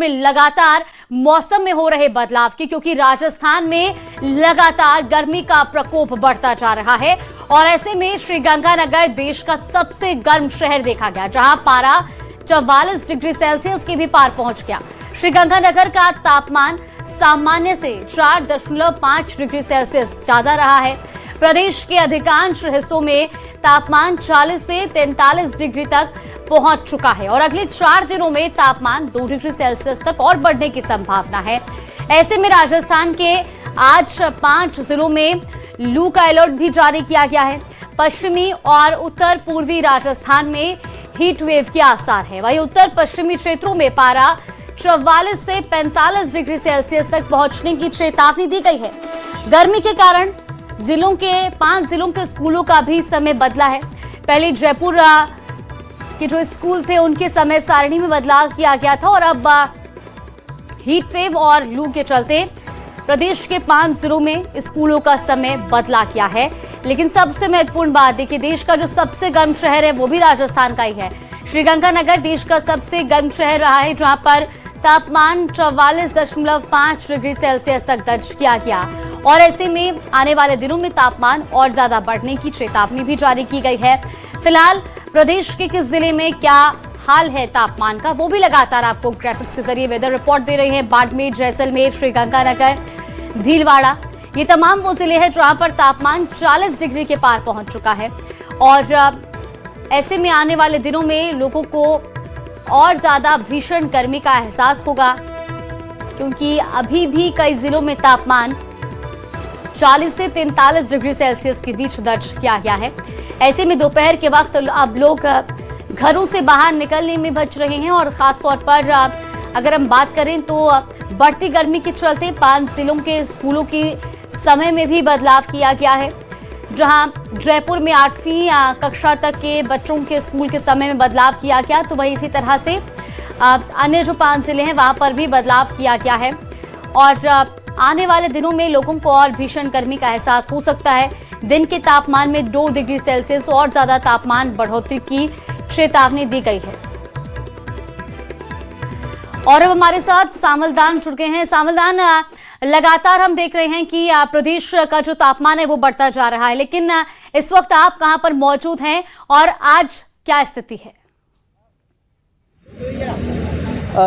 में लगातार मौसम में हो रहे बदलाव की, क्योंकि राजस्थान में लगातार गर्मी का प्रकोप बढ़ता जा रहा है और ऐसे में श्रीगंगानगर देश का सबसे गर्म शहर देखा गया, जहां पारा 44 डिग्री सेल्सियस के भी पार पहुंच गया। श्रीगंगानगर का तापमान सामान्य से 4.5 डिग्री सेल्सियस ज्यादा रहा है। प्रदेश के अधिकांश हिस्सों में तापमान 40 से 43 डिग्री तक पहुंच चुका है और अगले 4 दिनों में तापमान 2 डिग्री सेल्सियस तक और बढ़ने की संभावना है। ऐसे में राजस्थान के आज 5 जिलों में लू का अलर्ट भी जारी किया गया है। पश्चिमी और उत्तर पूर्वी राजस्थान में हीट वेव के आसार है। वहीं उत्तर पश्चिमी क्षेत्रों में पारा 44 से 45 डिग्री सेल्सियस तक पहुंचने की चेतावनी दी गई है। गर्मी के कारण 5 जिलों के स्कूलों का भी समय बदला है। पहले जयपुर के जो स्कूल थे उनके समय सारणी में बदलाव किया गया था और अब हीट वेव और लू के चलते प्रदेश के 5 जिलों में स्कूलों का समय बदला गया है। लेकिन सबसे महत्वपूर्ण बात देखिए, देश का जो सबसे गर्म शहर है वो भी राजस्थान का ही है। श्रीगंगानगर देश का सबसे गर्म शहर रहा है, जहां पर तापमान 44.5 डिग्री सेल्सियस तक दर्ज किया गया और ऐसे में आने वाले दिनों में तापमान और ज्यादा बढ़ने की चेतावनी भी जारी की गई है। फिलहाल प्रदेश के किस जिले में क्या हाल है तापमान का, वो भी लगातार आपको ग्राफिक्स के जरिए वेदर रिपोर्ट दे रहे हैं। बाड़मेर, जैसलमेर, श्रीगंगानगर, भीलवाड़ा, ये तमाम वो जिले हैं जहां पर तापमान 40 डिग्री के पार पहुंच चुका है और ऐसे में आने वाले दिनों में लोगों को और ज्यादा भीषण गर्मी का एहसास होगा, क्योंकि अभी भी कई जिलों में तापमान 40 से 43 डिग्री सेल्सियस के बीच दर्ज किया गया है। ऐसे में दोपहर के वक्त अब लोग घरों से बाहर निकलने में बच रहे हैं और खासतौर पर अगर हम बात करें तो बढ़ती गर्मी के चलते 5 जिलों के स्कूलों की समय में भी बदलाव किया गया है। जहां जयपुर में 8वीं कक्षा तक के बच्चों के स्कूल के समय में बदलाव किया गया, तो वही इसी तरह से अन्य जो 5 जिले हैं वहां पर भी बदलाव किया गया है और आने वाले दिनों में लोगों को और भीषण गर्मी का एहसास हो सकता है। दिन के तापमान में 2 डिग्री सेल्सियस और ज्यादा तापमान बढ़ोतरी की चेतावनी दी गई है। और अब हमारे साथ सामलदान जुड़ गए हैं। सामलदान, लगातार हम देख रहे हैं कि प्रदेश का जो तापमान है वो बढ़ता जा रहा है, लेकिन इस वक्त आप कहां पर मौजूद हैं और आज क्या स्थिति है?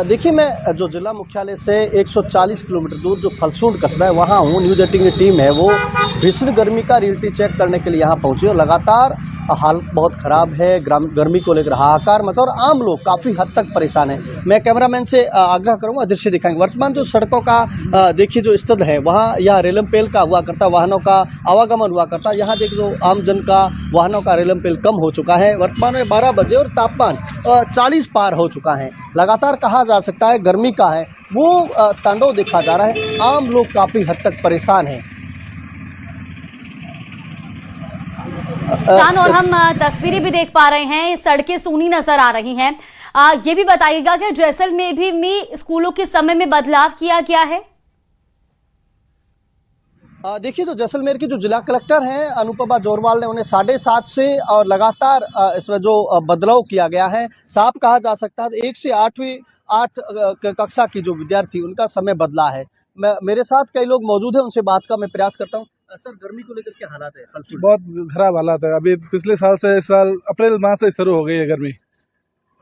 देखिए, मैं जो जिला मुख्यालय से 140 किलोमीटर दूर जो फलसूंड कस्बा है वहाँ हूँ। न्यूज़ 18 की टीम है वो भीषण गर्मी का रियलिटी चेक करने के लिए यहाँ पहुँची और लगातार हालत बहुत ख़राब है। गर्मी को लेकर हाहाकार मचा और आम लोग काफ़ी हद तक परेशान हैं। मैं कैमरामैन से आग्रह करूँगा दृश्य दिखाएंगे। वर्तमान जो सड़कों का देखिए जो स्थिति है, वहाँ यह रेलम पेल का हुआ करता, वाहनों का आवागमन हुआ करता। यहाँ देखिए जो आम जन का वाहनों का रेलम पेल कम हो चुका है। वर्तमान में 12 बजे और तापमान 40 पार हो चुका है। लगातार कहा जा सकता है गर्मी का है वो तांडव देखा जा रहा है। आम लोग काफ़ी हद तक परेशान हैं। और हम तस्वीरें भी देख पा रहे हैं, सड़कें सूनी नजर आ रही हैं। ये भी बताइएगा कि जैसलमेर भी स्कूलों के समय में बदलाव किया गया है? देखिए, जो जैसलमेर की जो जिला कलेक्टर हैं अनुपमा जोरवाल ने उन्हें 7:30 से और लगातार इसमें जो बदलाव किया गया है, साफ कहा जा सकता है 1 से 8 कक्षा की जो विद्यार्थी उनका समय बदला है। मेरे साथ कई लोग मौजूद हैं, उनसे बात का मैं प्रयास करता हूँ। सर, गर्मी को लेकर क्या हालात है? बहुत खराब हालात है। अभी पिछले साल से इस साल अप्रैल माह से शुरू हो गई है गर्मी,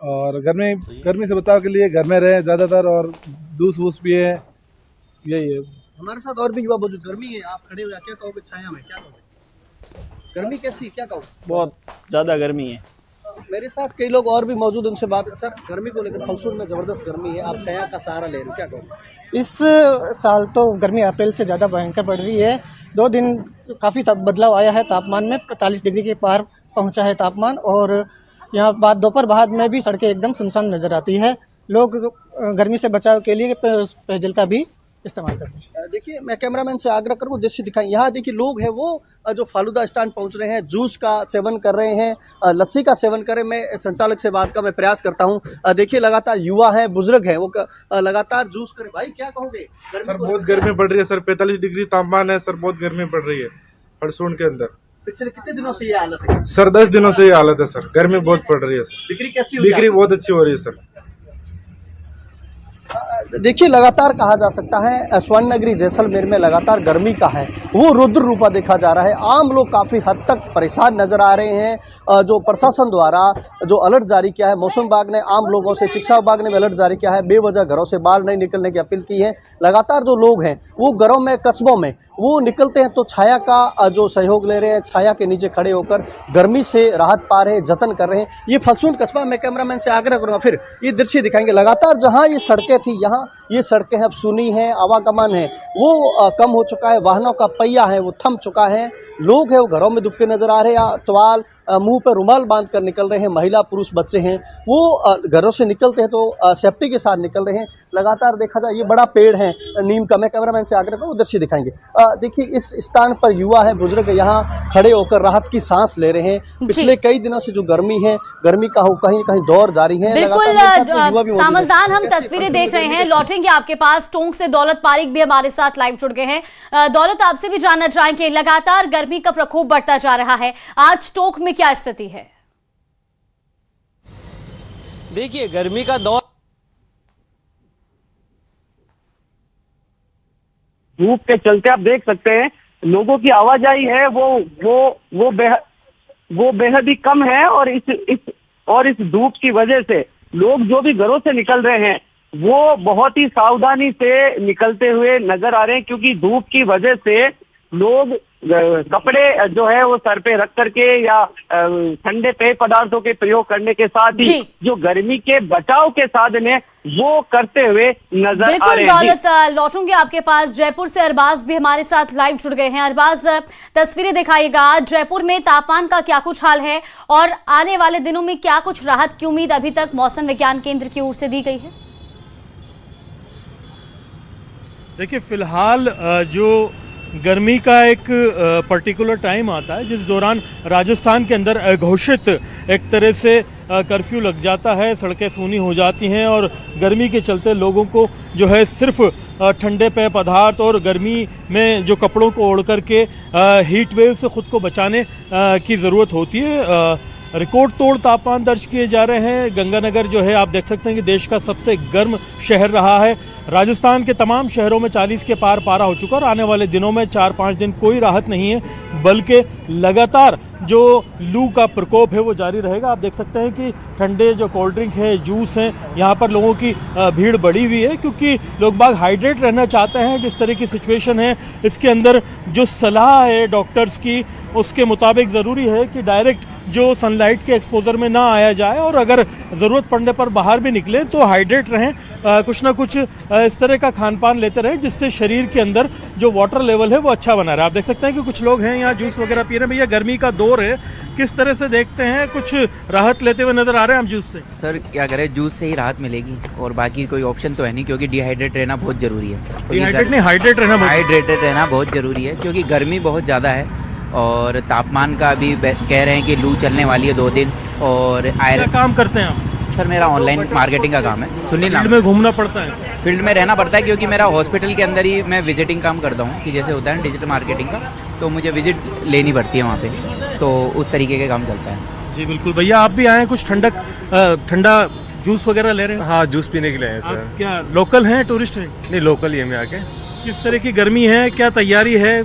और गर्मी से बचाव के लिए घर में रहे ज़्यादातर और जूस वूस पिए, यही है। हमारे साथ और भी युवा मौजूद। गर्मी है, आप खड़े हुए क्या कहोगे? छाया में क्या कहोगे? गर्मी कैसी क्या कहोगे? बहुत ज़्यादा गर्मी है। मेरे साथ कई लोग और भी मौजूद, उनसे बात। सर, गर्मी को लेकर फलसूंड में ज़बरदस्त गर्मी है, आप छाया का सहारा ले रहे हो, क्या कहोगे? इस साल तो गर्मी अप्रैल से ज़्यादा भयंकर पड़ रही है। 2 दिन काफ़ी बदलाव आया है तापमान में, 45 डिग्री के पार पहुंचा है तापमान और यहाँ दोपहर बाद में भी सड़कें एकदम सुनसान नज़र आती है। लोग गर्मी से बचाव के लिए पेयजल का भी इस्तेमाल करते हैं। देखिए, मैं कैमरामैन से आग्रह करूँ दृश्य दिखाएं। यहाँ देखिए लोग हैं वो जो फालूदा स्टैंड पहुंच रहे हैं, जूस का सेवन कर रहे हैं, लस्सी का सेवन कर रहे हैं। मैं संचालक से बात का मैं प्रयास करता हूँ। देखिए, लगातार युवा है, बुजुर्ग है, वो लगातार जूस कर। भाई क्या कहोगे? सर, बहुत गर्मी पड़ रही है सर, 45 डिग्री तापमान है सर, बहुत गर्मी पड़ रही है फलसूंड के अंदर। पिछले कितने दिनों से ये हालत है? सर 10 दिनों से ये हालत है सर, गर्मी बहुत पड़ रही है सर। बिक्री कैसी हो रही है? बिक्री बहुत अच्छी हो रही है सर। देखिए, लगातार कहा जा सकता है स्वर्ण नगरी जैसलमेर में लगातार गर्मी का है वो रुद्र रूपा देखा जा रहा है। आम लोग काफ़ी हद तक परेशान नजर आ रहे हैं। जो प्रशासन द्वारा जो अलर्ट जारी किया है, मौसम विभाग ने आम लोगों से, शिक्षा विभाग ने भी अलर्ट जारी किया है, बेवजह घरों से बाहर नहीं निकलने की अपील की है। लगातार जो लोग हैं वो घरों में, कस्बों में वो निकलते हैं तो छाया का जो सहयोग ले रहे हैं, छाया के नीचे खड़े होकर गर्मी से राहत पा रहे हैं, जतन कर रहे हैं। ये फलसूंड कस्बा, मैं कैमरामैन से आग्रह करूंगा फिर ये दृश्य दिखाएंगे। लगातार जहां ये सड़कें थी, यहाँ ये सड़कें अब सुनी हैं, आवागमन है वो कम हो चुका है, वाहनों का पहिया है वो थम चुका है। लोग हैं वो घरों में दुबके नजर आ रहे हैं, तवाल मुंह पर रुमाल बांध कर निकल रहे हैं। महिला पुरुष बच्चे हैं वो घरों से निकलते हैं तो सेफ्टी के साथ निकल रहे हैं। लगातार देखा जाए, ये बड़ा पेड़ है नीम का, मैं कैमरामैन से आग्रह करूँ दृश्य दिखाएंगे। देखिए, इस स्थान पर युवा है, बुजुर्ग यहाँ खड़े होकर राहत की सांस ले रहे हैं। पिछले कई दिनों से जो गर्मी है, गर्मी का हो कहीं कहीं दौर जारी है। बिल्कुल सामलदान, हम तस्वीरें देख रहे हैं, लौटेंगे आपके पास। टोंक से दौलत पारिक भी हमारे साथ लाइव जुड़ गए हैं। दौलत, आपसे भी जानना चाहेंगे, लगातार गर्मी का प्रकोप बढ़ता जा रहा है, आज टोंक में क्या स्थिति है? देखिए, गर्मी का दौर, धूप के चलते आप देख सकते हैं लोगों की आवाजाही है वो बेहद ही कम है। और इस धूप की वजह से लोग जो भी घरों से निकल रहे हैं वो बहुत ही सावधानी से निकलते हुए नजर आ रहे हैं, क्योंकि धूप की वजह से लोग कपड़े जो है वो सर पे रख करके या ठंडे पेय पदार्थों के प्रयोग करने के साथ ही जो गर्मी के बचाव के साधन है वो करते हुए नजर आ रहे हैं। बिल्कुल दौलत, लौटूंगे आपके पास। जयपुर से अरबाज भी हमारे साथ लाइव जुड़ गए हैं। अरबाज, तस्वीरें दिखाइएगा, जयपुर में तापमान का क्या कुछ हाल है और आने वाले दिनों में क्या कुछ राहत की उम्मीद अभी तक मौसम विज्ञान केंद्र की ओर से दी गई है? देखिए, फिलहाल जो गर्मी का एक पर्टिकुलर टाइम आता है जिस दौरान राजस्थान के अंदर अघोषित एक तरह से कर्फ्यू लग जाता है, सड़कें सूनी हो जाती हैं और गर्मी के चलते लोगों को जो है सिर्फ ठंडे पेय पदार्थ और गर्मी में जो कपड़ों को ओढ़ करके हीट वेव से ख़ुद को बचाने की ज़रूरत होती है। रिकॉर्ड तोड़ तापमान दर्ज किए जा रहे हैं। गंगानगर जो है आप देख सकते हैं कि देश का सबसे गर्म शहर रहा है। राजस्थान के तमाम शहरों में 40 के पार पारा हो चुका और आने वाले दिनों में 4-5 दिन कोई राहत नहीं है, बल्कि लगातार जो लू का प्रकोप है वो जारी रहेगा। आप देख सकते हैं कि ठंडे जो कोल्ड ड्रिंक है, जूस हैं, यहाँ पर लोगों की भीड़ बढ़ी हुई है क्योंकि लोग बाग हाइड्रेट रहना चाहते हैं। जिस तरह की सिचुएशन है इसके अंदर जो सलाह है डॉक्टर्स की उसके मुताबिक ज़रूरी है कि डायरेक्ट जो सनलाइट के एक्सपोजर में ना आया जाए और अगर ज़रूरत पड़ने पर बाहर भी निकलें तो हाइड्रेट रहें, कुछ ना कुछ इस तरह का खान पान लेते रहें जिससे शरीर के अंदर जो वाटर लेवल है वो अच्छा बना रहे। आप देख सकते हैं कि कुछ लोग हैं यहाँ जूस वगैरह पी रहे हैं। भैया, गर्मी का दौर है, किस तरह से देखते हैं, कुछ राहत लेते हुए नजर आ रहे हैं हम जूस से? सर क्या करें, जूस से ही राहत मिलेगी और बाकी कोई ऑप्शन तो है नहीं, क्योंकि डिहाइड्रेट रहना बहुत जरूरी है। हाइड्रेटेड रहना बहुत जरूरी है क्योंकि गर्मी बहुत ज़्यादा है और तापमान का अभी कह रहे हैं कि लू चलने वाली है 2 दिन। और क्या काम करते हैं आप? सर मेरा ऑनलाइन मार्केटिंग का काम है। सुनील, फील्ड में घूमना पड़ता है? फील्ड में रहना पड़ता है क्योंकि मेरा हॉस्पिटल के अंदर ही मैं विजिटिंग काम करता हूँ, कि जैसे होता है ना डिजिटल मार्केटिंग का, तो मुझे विजिट लेनी पड़ती है वहाँ पे, तो उस तरीके का काम चलता है। जी बिल्कुल। भैया, आप भी आए कुछ ठंडा जूस वगैरह ले रहे हैं? हाँ, जूस पीने के लिए आए सर। क्या लोकल हैं, टूरिस्ट हैं? नहीं, लोकल ही है। मैं आके किस तरह की गर्मी है, क्या तैयारी है?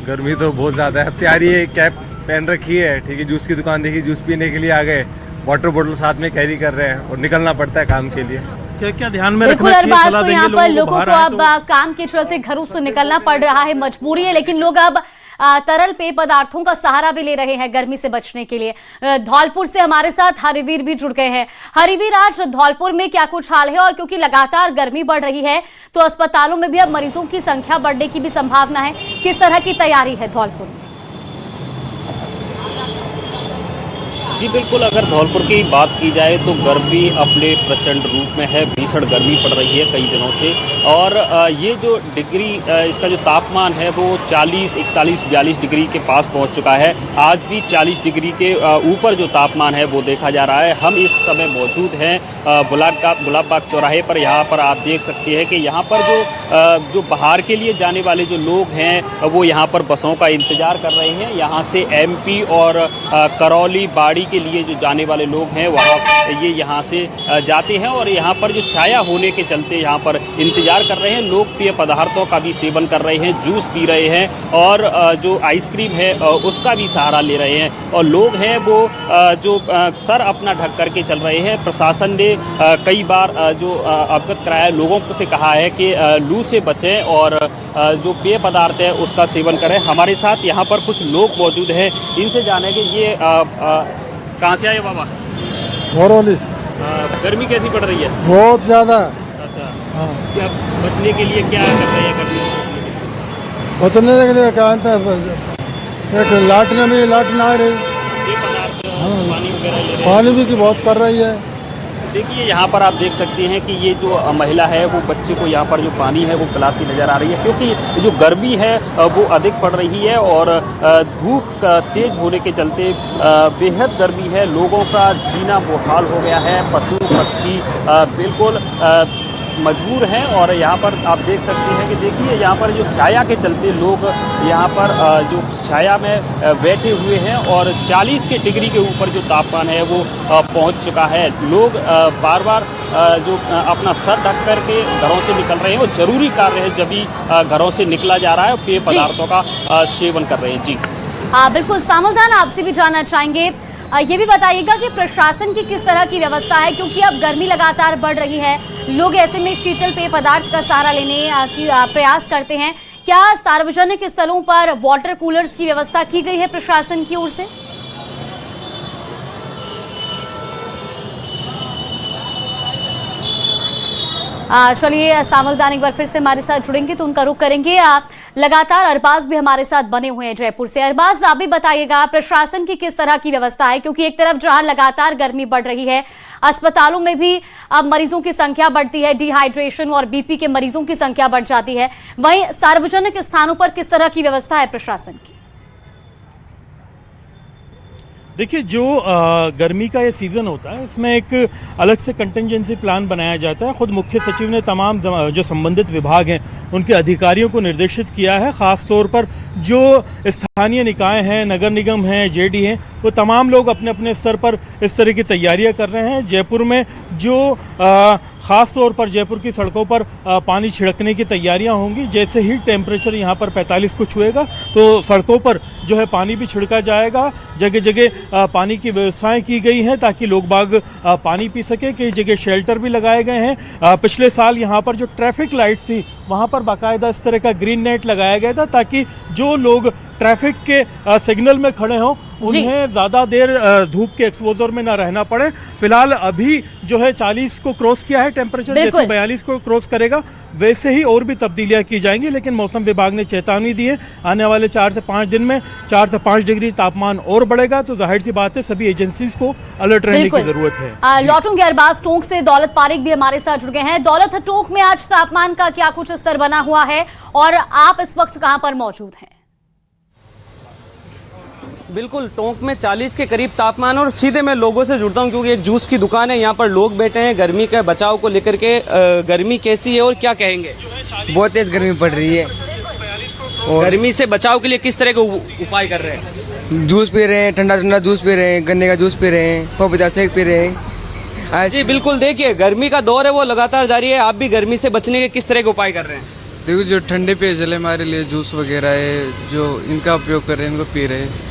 गर्मी तो बहुत ज़्यादा है। तैयारी है, कैप पहन रखी है, ठीक है, जूस की दुकान देखी, जूस पीने के लिए आ गए, वाटर बोतल साथ में कैरी कर रहे हैं और निकलना पड़ता है काम के लिए। क्या क्या ध्यान में रखना चाहिए? तो यहाँ पर लोगों को अब काम के चलते घरों से निकलना पड़ रहा है, मजबूरी है, लेकिन लोग अब तरल पेय पदार्थों का सहारा भी ले रहे हैं गर्मी से बचने के लिए। धौलपुर से हमारे साथ हरिवीर भी जुड़ गए हैं। हरिवीर, आज धौलपुर में क्या कुछ हाल है और क्योंकि लगातार गर्मी बढ़ रही है तो अस्पतालों में भी अब मरीजों की संख्या बढ़ने की भी संभावना है, किस तरह की तैयारी है धौलपुर में? जी बिल्कुल, अगर धौलपुर की बात की जाए तो गर्मी अपने प्रचंड रूप में है, भीषण गर्मी पड़ रही है कई दिनों से। और ये जो डिग्री इसका जो तापमान है वो 40, 41, 42 डिग्री के पास पहुंच चुका है। आज भी 40 डिग्री के ऊपर जो तापमान है वो देखा जा रहा है। हम इस समय मौजूद हैं गुलाब बाग चौराहे पर। यहाँ पर आप देख सकते हैं कि यहाँ पर जो बाहर के लिए जाने वाले जो लोग हैं वो यहाँ पर बसों का इंतजार कर रहे हैं। यहाँ से MP और करौली, बाड़ी के लिए जो जाने वाले लोग हैं वहाँ ये यहाँ से जाते हैं और यहाँ पर जो छाया होने के चलते यहाँ पर इंतजार कर रहे हैं। लोग पेय पदार्थों का भी सेवन कर रहे हैं, जूस पी रहे हैं और जो आइसक्रीम है उसका भी सहारा ले रहे हैं और लोग हैं वो जो सर अपना ढक करके चल रहे हैं। प्रशासन ने कई बार जो अवगत कराया, लोगों से कहा है कि लू से बचें और जो पेय पदार्थ है उसका सेवन करें। हमारे साथ यहाँ पर कुछ लोग मौजूद हैं, इनसे जानेंगे ये कहाँ से आए बाबा? मोरोलिस। गर्मी कैसी पड़ रही है? बहुत ज़्यादा। अच्छा, क्या बचने के लिए क्या कर रहे हैं गर्मी से? बचने के लिए कहा था एक लाटना में लाटना आ रही, पेय पदार्थ पानी वगैरह ले रहे हैं? पानी भी की बहुत कर रही है। देखिए यहाँ पर आप देख सकते हैं कि ये जो महिला है वो बच्चे को यहाँ पर जो पानी है वो पिलाती नजर आ रही है, क्योंकि जो गर्मी है वो अधिक पड़ रही है और धूप तेज होने के चलते बेहद गर्मी है। लोगों का जीना मुहाल हो गया है, पशु पक्षी बिल्कुल मजबूर हैं और यहाँ पर आप देख सकते हैं कि देखिए यहाँ पर जो छाया के चलते लोग यहाँ पर जो छाया में बैठे हुए हैं और 40 के डिग्री के ऊपर जो तापमान है वो पहुँच चुका है। लोग बार बार जो अपना सर ढक करके घरों से निकल रहे हैं और जरूरी कार्य है जब भी घरों से निकला जा रहा है और पेय पदार्थों का सेवन कर रहे हैं। जी हाँ बिल्कुल। सामुदान, आपसे भी जानना चाहेंगे, ये भी बताइएगा कि प्रशासन की किस तरह की व्यवस्था है, क्योंकि अब गर्मी लगातार बढ़ रही है, लोग ऐसे में शीतल पेय पदार्थ का सहारा लेने की प्रयास करते हैं। क्या सार्वजनिक स्थलों पर वाटर कूलर्स की व्यवस्था की गई है प्रशासन की ओर से? चलिए, सामुदान एक बार फिर से हमारे साथ जुड़ेंगे तो उनका रुख करेंगे। लगातार अरबाज भी हमारे साथ बने हुए हैं जयपुर से। अरबाज, आप भी बताइएगा प्रशासन की किस तरह की व्यवस्था है, क्योंकि एक तरफ जहां लगातार गर्मी बढ़ रही है, अस्पतालों में भी अब मरीजों की संख्या बढ़ती है, डिहाइड्रेशन और बीपी के मरीजों की संख्या बढ़ जाती है, वहीं सार्वजनिक स्थानों पर किस तरह की व्यवस्था है प्रशासन की? देखिए, जो गर्मी का ये सीज़न होता है इसमें एक अलग से कंटिंजेंसी प्लान बनाया जाता है। खुद मुख्य सचिव ने तमाम जो संबंधित विभाग हैं उनके अधिकारियों को निर्देशित किया है, ख़ास तौर पर जो स्थानीय निकाय हैं, नगर निगम हैं, जेडी हैं, वो तमाम लोग अपने अपने स्तर पर इस तरह की तैयारियां कर रहे हैं। जयपुर में जो ख़ास तौर पर जयपुर की सड़कों पर पानी छिड़कने की तैयारियां होंगी। जैसे ही टेम्परेचर यहाँ पर 45 को छुएगा तो सड़कों पर जो है पानी भी छिड़का जाएगा। जगह जगह पानी की व्यवस्थाएं की गई हैं ताकि लोग बाग पानी पी सके। कई जगह शेल्टर भी लगाए गए हैं। पिछले साल यहाँ पर जो ट्रैफिक लाइट्स थी वहाँ पर बाकायदा इस तरह का ग्रीन नेट लगाया गया था ताकि जो लोग ट्रैफिक के सिग्नल में खड़े हों उन्हें ज़्यादा देर धूप के एक्सपोजर में ना रहना पड़े। फिलहाल अभी जो है 40 को क्रॉस किया है टेम्परेचर, जैसे 42 को क्रॉस करेगा वैसे ही और भी तब्दीलियां की जाएंगी। लेकिन मौसम विभाग ने चेतावनी दी है, आने वाले 4 से 5 दिन में 4 से 5 डिग्री तापमान और बढ़ेगा, तो जाहिर सी बात है सभी एजेंसीज को अलर्ट रहने की जरूरत है। लौटूंगे अरबाज टोंक से, दौलत पारिक भी हमारे साथ जुड़ गए हैं। दौलत, टोंक में आज तापमान का क्या कुछ स्तर बना हुआ है और आप इस वक्त कहां पर मौजूद हैं? बिल्कुल, टोंक में 40 के करीब तापमान और सीधे मैं लोगों से जुड़ता हूं क्योंकि एक जूस की दुकान है, यहाँ पर लोग बैठे हैं। गर्मी के बचाव को लेकर के गर्मी कैसी है और क्या कहेंगे? बहुत तेज गर्मी पड़ रही है और गर्मी से बचाव के लिए किस तरह के उपाय कर रहे हैं? जूस पी रहे हैं, ठंडा ठंडा जूस पी रहे हैं, गन्ने का जूस पी रहे हैं, पपीता शेक पी रहे हैं। जी बिल्कुल, देखिए गर्मी का दौर है वो लगातार जारी है। आप भी गर्मी से बचने के किस तरह के उपाय कर रहे हैं? देखो, जो ठंडे पेयजल है हमारे लिए, जूस वगैरह है, जो इनका उपयोग कर रहे हैं, इनको पी रहे हैं।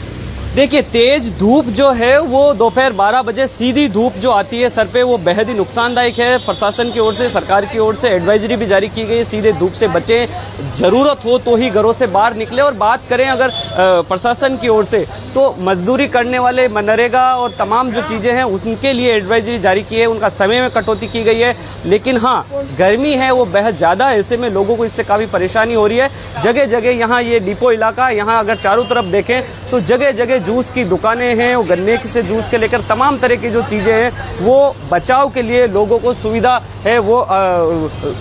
देखिए, तेज धूप जो है वो दोपहर 12 बजे सीधी धूप जो आती है सर पे, वो बेहद ही नुकसानदायक है। प्रशासन की ओर से, सरकार की ओर से एडवाइजरी भी जारी की गई है, सीधे धूप से बचें, जरूरत हो तो ही घरों से बाहर निकले। और बात करें अगर प्रशासन की ओर से, तो मजदूरी करने वाले, मनरेगा और तमाम जो चीजें हैं उनके लिए एडवाइजरी जारी की है, उनका समय में कटौती की गई है। लेकिन हाँ, गर्मी है वो बेहद ज्यादा, ऐसे में लोगों को इससे काफी परेशानी हो रही है। जगह जगह यहाँ ये डिपो इलाका, यहाँ अगर चारों तरफ देखें तो जगह जगह जूस की दुकानें हैं, वो गन्ने से जूस के लेकर तमाम तरह की जो चीजें हैं वो बचाव के लिए लोगों को सुविधा है वो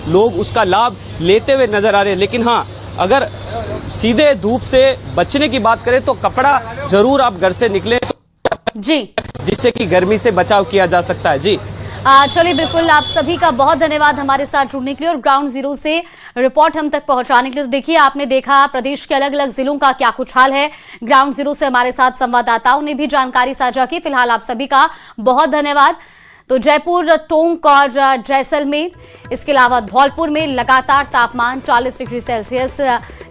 लोग उसका लाभ लेते हुए नजर आ रहे हैं। लेकिन हाँ, अगर सीधे धूप से बचने की बात करें तो कपड़ा जरूर आप घर से निकलें जी, जिससे कि गर्मी से बचाव किया जा सकता है। जी चलिए, बिल्कुल आप सभी का बहुत धन्यवाद हमारे साथ जुड़ने के लिए और ग्राउंड जीरो से रिपोर्ट हम तक पहुंचाने के लिए। तो देखिए, आपने देखा प्रदेश के अलग अलग जिलों का क्या कुछ हाल है। ग्राउंड जीरो से हमारे साथ संवाददाताओं ने भी जानकारी साझा की। फिलहाल आप सभी का बहुत धन्यवाद। तो जयपुर, टोंक और जैसलमेर, इसके अलावा धौलपुर में लगातार तापमान 40 डिग्री सेल्सियस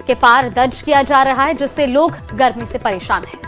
के पार दर्ज किया जा रहा है, जिससे लोग गर्मी से परेशान हैं।